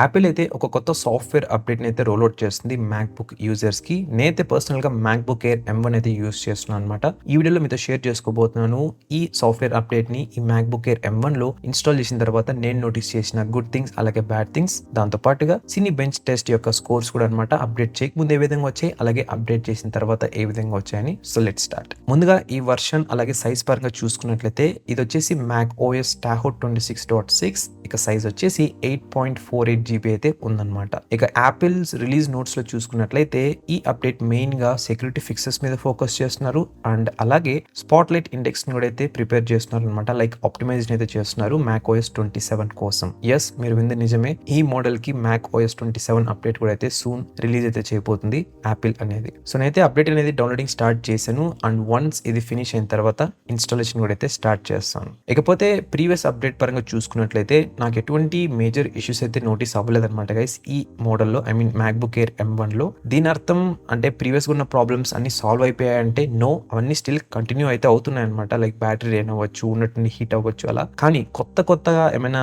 Apple అయితే ఒక కొత్త సాఫ్ట్‌వేర్ అప్‌డేట్‌ని అయితే రోల్ ఔట్ చేస్తుంది మ్యాక్‌బుక్ యూజర్స్‌కి. నేనైతే పర్సనల్‌గా మ్యాక్‌బుక్ ఎయిర్ M1 అయితే యూజ్ చేస్తున్నాను అనమాట. ఈ వీడియోలో మీతో షేర్ చేసుకోబోతున్నాను. ఈ సాఫ్ట్‌వేర్ అప్‌డేట్‌ని ఈ మ్యాక్‌బుక్ ఎయిర్ M1లో ఇన్‌స్టాల్ చేసిన తర్వాత నేను నోటీస్ చేసిన గుడ్ థింగ్స్ అలాగే బ్యాడ్ థింగ్స్. దాంతో పాటుగా సినీ బెంచ్ టెస్ట్ యొక్క స్కోర్స్ కూడా అనమాట. అప్‌డేట్ చేయకముందు ఏ విధంగా వచ్చాయి, అలాగే అప్‌డేట్ చేసిన తర్వాత ఏ విధంగా వచ్చాయని. So let's start. ముందుగా ఈ వర్షన్ అలాగే సైజ్ పరంగా చూసుకున్నట్లయితే ఇది వచ్చేసి మ్యాక్ ఓఎస్ టాహో 26.6. ఇక సైజ్ వచ్చేసి 8.48 జీబీ అయితే ఉందన్నమాట. ఇక యాపిల్స్ రిలీజ్ నోట్స్ లో చూసుకున్నట్లయితే ఈ అప్డేట్ మెయిన్ గా సెక్యూరిటీ ఫిక్సెస్ మీద ఫోకస్ చేస్తున్నారు అండ్ అలాగే స్పాట్ లైట్ ఇండెక్స్ ని కూడా అయితే ప్రిపేర్ చేస్తున్నారు అనమాట. లైక్ ఆప్టిమైజేషన్ అయితే చేస్తున్నారు మ్యాక్ ఓఎస్ 27 కోసం. ఎస్, మీరు వింది నిజమే. ఈ మోడల్ కి మ్యాక్ ఓఎస్ 27 అప్డేట్ కూడా అయితే సూన్ రిలీజ్ అయితే చేయబోతుంది యాపిల్ అనేది. సో నేనైతే అప్డేట్ అనేది డౌన్లోడింగ్ స్టార్ట్ చేశాను అండ్ వన్స్ ఇది ఫినిష్ అయిన తర్వాత ఇన్స్టాలేషన్ కూడా అయితే స్టార్ట్ చేస్తాను. ఇకపోతే ప్రీవియస్ అప్డేట్ పరంగా చూసుకున్నట్లయితే నాకు ఎటువంటి మేజర్ ఇష్యూస్ అయితే నోటీస్ అవ్వలేదన్నమాట గైస్ ఈ మోడల్లో. I mean MacBook Air M1 లో. దీని అర్థం అంటే ప్రీవియస్ ఉన్న ప్రాబ్లమ్స్ అన్ని సాల్వ్ అయిపోయాయంటే నో, అవన్నీ స్టిల్ కంటిన్యూ అయితే అవుతున్నాయి అనమాట. లైక్ బ్యాటరీ డ్రైన్ అవ్వచ్చు, ఉన్నట్టు హీట్ అవ్వచ్చు అలా. కానీ కొత్తగా ఏమైనా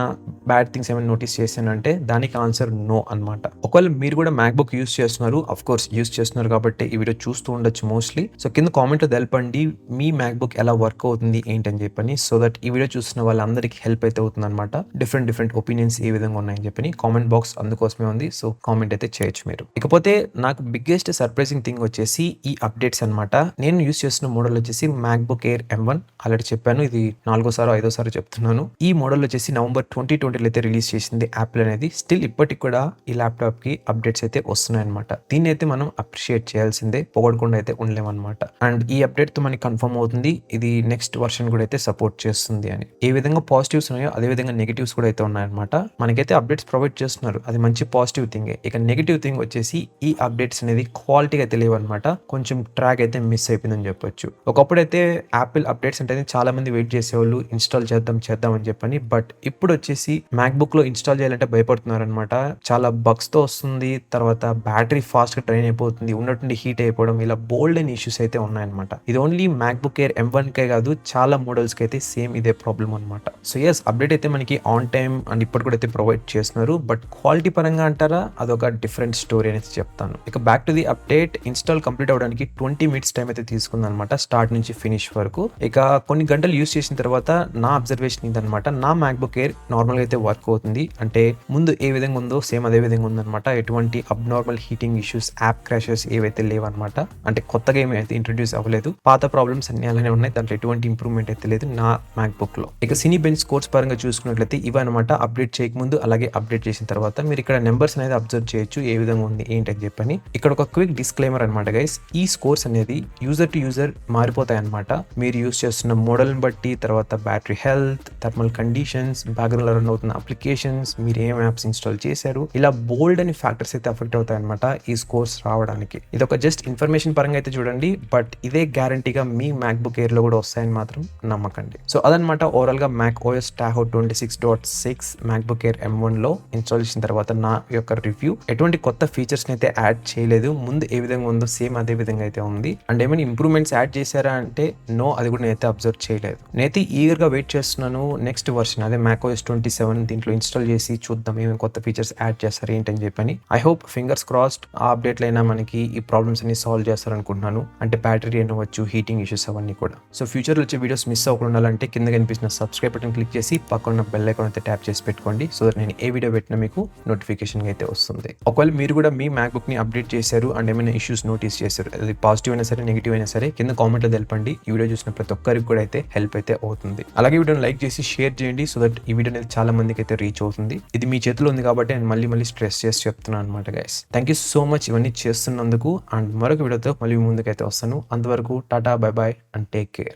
బ్యాడ్ థింగ్స్ ఏమైనా నోటీస్ చేశానంటే దానికి ఆన్సర్ నో అనమాట. ఒకవేళ మీరు కూడా మ్యాక్బుక్ యూస్ చేస్తున్నారు, అఫ్ కోర్స్ యూస్ చేస్తున్నారు కాబట్టి ఈ వీడియో చూస్తూ ఉండొచ్చు మోస్ట్లీ. సో కింద కామెంట్ లో తెలపండి మీ మ్యాక్బుక్ ఎలా వర్క్ అవుతుంది ఏంటని చెప్పని. సో దట్ ఈ వీడియో చూస్తున్న వాళ్ళందరికీ హెల్ప్ అయితే అవుతుంది అనమాట. డిఫరెంట్ ఒపీనియన్స్ ఏ విధంగా ఉన్నాయని చెప్పని. కామెంట్ బాక్స్ అందుకోసమే ఉంది. సో కామెంట్ అయితే చేయొచ్చు మీరు. ఇకపోతే నాకు బిగ్గెస్ట్ సర్ప్రైజింగ్ థింగ్ వచ్చేసి ఈ అప్డేట్స్ అనమాట. నేను యూస్ చేస్తున్న మోడల్ వచ్చేసి మ్యాక్బుక్ ఎయిర్ M1. ఆల్రెడీ చెప్పాను, ఇది 4వ సారో 5వ సారో చెప్తున్నాను. ఈ మోడల్ వచ్చేసి నవంబర్ 2020లో అయితే రిలీజ్ చేసింది యాపిల్ అనేది. స్టిల్ ఇప్పటికి కూడా ఈ ల్యాప్టాప్ కి అప్డేట్స్ అయితే వస్తున్నాయి అనమాట. దీన్ని అయితే మనం అప్రిషియేట్ చేయాల్సిందే, పొగడకుండా అయితే ఉండలేమన్నమాట. అండ్ ఈ అప్డేట్ తో మనకి కన్ఫర్మ్ అవుతుంది ఇది నెక్స్ట్ వర్షన్ కూడా అయితే సపోర్ట్ చేస్తుంది అని. ఏ విధంగా పాజిటివ్స్ ఉన్నాయో అదే విధంగా నెగిటివ్స్ కూడా అయితే ఉన్నాయన్నమాట. మనకైతే అప్డేట్స్ ప్రొవైడ్ చేస్తున్నారు, అది మంచి పాజిటివ్ థింగే. ఇక నెగిటివ్ థింగ్ వచ్చేసి ఈ అప్డేట్స్ అనేది క్వాలిటీగా తెలియవన్నమాట. కొంచెం ట్రాక్ అయితే మిస్ అయిపోయిందని చెప్పొచ్చు. ఒకప్పుడైతే యాపిల్ అప్డేట్స్ అంటే చాలా మంది వెయిట్ చేసేవాళ్ళు, ఇన్స్టాల్ చేద్దాం అని చెప్పని. బట్ ఇప్పుడు వచ్చేసి మ్యాక్బుక్ లో ఇన్స్టాల్ చేయాలంటే భయపడుతున్నారు అనమాట. చాలా బగ్స్ తో వస్తుంది, తర్వాత బ్యాటరీ ఫాస్ట్ గా డ్రైన్ అయిపోతుంది, ఉన్నట్టుండి హీట్ అయిపోవడం, ఇలా బోల్డ్ అండ్ ఇష్యూస్ అయితే ఉన్నాయన్నమాట. ఇది ఓన్లీ మ్యాక్బుక్ ఎయిర్ M1 కే కాదు, చాలా మోడల్స్ కి అయితే సేమ్ ఇదే ప్రాబ్లం అనమాట. సో ఎస్, అప్డేట్ అయితే మనకి ఆన్ టైం అండ్ ఇప్పుడు కూడా అయితే ప్రొవైడ్ చేస్తున్నారు. బట్ క్వాలిటీ పరంగా అంటారా, అదొక డిఫరెంట్ స్టోరీ అనేది చెప్తాను. ఇక back to the update. Install complete అవడానికి 20 మినిట్స్ టైం అయితే తీసుకుంది అనమాట, స్టార్ట్ నుంచి ఫినిష్ వరకు. ఇక కొన్ని గంటలు యూస్ చేసిన తర్వాత నా అబ్జర్వేషన్ ఇదనమాట. నా మ్యాక్బుక్ ఎయిర్ నార్మల్ గా అయితే వర్క్ అవుతుంది. అంటే ముందు ఏ విధంగా ఉందో సేమ్ అదే విధంగా ఉందన్నమాట. ఎటువంటి abnormal heating issues, app crashes ఏవైతే లేవన్నమాట. అంటే కొత్తగా ఏమి అయితే ఇంట్రొడ్యూస్ అవ్వలేదు, పాత ప్రాబ్లమ్స్ అన్ని అలానే ఉన్నాయి. దాంట్లో ఎటువంటి ఇంప్రూవ్మెంట్ అయితే లేదు నా మ్యాక్బుక్ లో. ఇక సినీ బెంచ్ స్కోర్స్ పరంగా చూసుకున్నట్లయితే ఇవన్నమాట. అప్డేట్ చేయకముందు అలాగే అప్డేట్ చేసిన తర్వాత మీరు ఇక్కడ నెంబర్స్ అనేది అబ్జర్వ్ చేయొచ్చు, ఏ విధంగా ఉంది ఏంటని చెప్పని. ఇక్కడ ఒక క్విక్ డిస్క్లైమర్ అనమాట గైస్. ఈ స్కోర్స్ అనేది యూజర్ టు యూజర్ మారిపోతాయి అనమాట. మీరు యూస్ చేస్తున్న మోడల్ బట్టి, తర్వాత battery health, thermal conditions, background లో రన్ అవుతున్న అప్లికేషన్స్, మీరు ఏం యాప్స్ ఇన్స్టాల్ చేశారు, ఇలా బోల్డ్ అని ఫ్యాక్టర్స్ అయితే అఫెక్ట్ అవుతాయి అనమాట ఈ స్కోర్స్ రావడానికి. ఇది ఒక జస్ట్ ఇన్ఫర్మేషన్ పరంగా అయితే చూడండి, బట్ ఇదే గ్యారంటీగా మీ మ్యాక్బుక్ ఎయిర్ లో కూడా వస్తాయని మాత్రం నమ్మకండి. సో అదనమాట ఓవరాల్ గా Mac OS Tahoe 26.6 MacBook Air M1 లో ఇన్స్టాల్ చేసిన తర్వాత నా యొక్క రివ్యూ. ఎటువంటి కొత్త ఫీచర్స్ అయితే యాడ్ చేయలేదు, ముందు ఏ విధంగా ఉందో సేమ్ అదే విధంగా అయితే ఉంది. అండ్ ఏమైనా ఇంప్రూవ్మెంట్స్ యాడ్ చేశారా అంటే నో, అది కూడా నేనైతే అబ్జర్వ్ చేయలేదు. నేనైతే ఈగర్ గా వెయిట్ చేస్తున్నాను నెక్స్ట్ వర్షన్, అదే మ్యాక్ ఓఎస్ 27 దీంట్లో ఇన్స్టాల్ చేసి చూద్దాం ఏమేమి కొత్త ఫీచర్స్ యాడ్ చేస్తారు ఏంటని చెప్పని. ఐ హోప్, ఫింగర్స్ క్రాస్డ్, ఆ అప్డేట్ అయినా మనకి ఈ ప్రాబ్లమ్స్ అన్ని సాల్వ్ చేస్తారనుకుంటున్నాను. అంటే బ్యాటరీ అవ్వచ్చు, హీటింగ్ ఇష్యూస్ అవన్నీ కూడా. సో ఫ్యూచర్ లో వచ్చే వీడియోస్ మిస్ అవ్వకుండా ఉండాలంటే కింద కనిపిస్తున్న సబ్స్క్రైబ్ బటన్ క్లిక్ చేసి పక్కన బెల్ ఐకాన్ అయితే ట్యాప్ చేసి పెట్టుకోండి. సో దట్ నేను ఏ వీడియో పెట్టినా మీకు నోటిఫికేషన్ అయితే వస్తుంది. ఒకవేళ మీరు కూడా మీ మ్యాక్బుక్ ని అప్డేట్ చేశారు అండ్ ఏమైనా ఇష్యూస్ నోటీస్ చేశారు, అది పాజిటివ్ అయినా సరే నెగిటివ్ అయినా సరే, కింద కామెంట్ లో తెలపండి. ఈ వీడియో చూసిన ప్రతి ఒక్కరికి కూడా అయితే హెల్ప్ అయితే అవుతుంది. అలాగే వీడియోని లైక్ చేసి షేర్ చేయండి, సో దట్ ఈ వీడియో అనేది చాలా మందికి అయితే రీచ్ అవుతుంది. ఇది మీ చేతిలో ఉంది కాబట్టి నేను మళ్ళీ స్ట్రెస్ చేసి చెప్తున్నాను అనమాట guys. Thank you so much ఇవన్నీ చేస్తున్నందుకు. అండ్ మరొక వీడియోతో మళ్ళీ ముందుకైతే వస్తాను. అంతవరకు టాటా, bye bye and take care.